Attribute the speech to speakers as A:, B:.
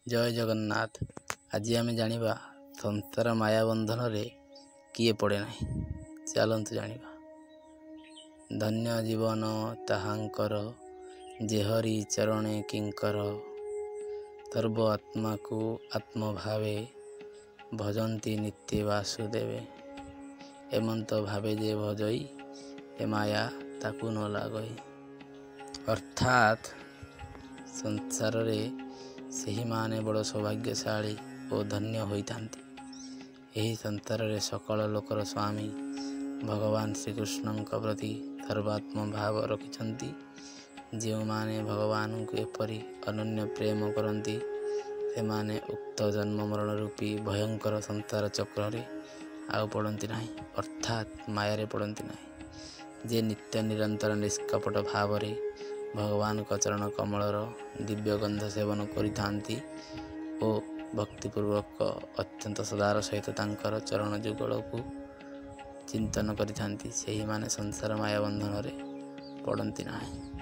A: ଜୟ ଜଗନ୍ନାଥ। ଆଜି ଆମେ ଜାଣିବା ସଂସାର ମାୟା ବନ୍ଧନରେ କିଏ ପଡ଼େ ନାହିଁ। ଚାଲନ୍ତୁ ଜାଣିବା। ଧନ୍ୟ ଜୀବନ ତାହାଙ୍କର, ଯେହରି ଚରଣେ କିଙ୍କର। ସର୍ବ ଆତ୍ମାକୁ ଆତ୍ମଭାବେ, ଭଜନ୍ତି ନିତ୍ୟ ବାସୁଦେବେ। ଏମନ୍ତ ଭାବେ ଯେ ଭଜଇ, ଏ ମାୟା ତାକୁ ନ ଲାଗଇ। ଅର୍ଥାତ୍ ସଂସାରରେ ସେହିମାନେ ବଡ଼ ସୌଭାଗ୍ୟଶାଳୀ ଓ ଧନ୍ୟ ହୋଇଥାନ୍ତି। ଏହି ସଂସାରରେ ସକଳ ଲୋକର ସ୍ୱାମୀ ଭଗବାନ ଶ୍ରୀକୃଷ୍ଣଙ୍କ ପ୍ରତି ସର୍ବାତ୍ମ ଭାବ ରଖିଛନ୍ତି। ଯେଉଁମାନେ ଭଗବାନଙ୍କୁ ଏପରି ଅନନ୍ୟ ପ୍ରେମ କରନ୍ତି, ସେମାନେ ଉକ୍ତ ଜନ୍ମ ମରଣ ରୂପୀ ଭୟଙ୍କର ସଂସାର ଚକ୍ରରେ ଆଉ ପଡ଼ନ୍ତି ନାହିଁ, ଅର୍ଥାତ୍ ମାୟାରେ ପଡ଼ନ୍ତି ନାହିଁ। ଯେ ନିତ୍ୟ ନିରନ୍ତର ନିଷ୍କପଟ ଭାବରେ ଭଗବାନଙ୍କ ଚରଣ କମଳର ଦିବ୍ୟ ଗନ୍ଧ ସେବନ କରିଥାନ୍ତି ଓ ଭକ୍ତିପୂର୍ବକ ଅତ୍ୟନ୍ତ ସଦାର ସହିତ ତାଙ୍କର ଚରଣ ଯୁଗଳକୁ ଚିନ୍ତନ କରିଥାନ୍ତି, ସେହିମାନେ ସଂସାର ମାୟା ବନ୍ଧନରେ ପଡ଼ନ୍ତି ନାହିଁ।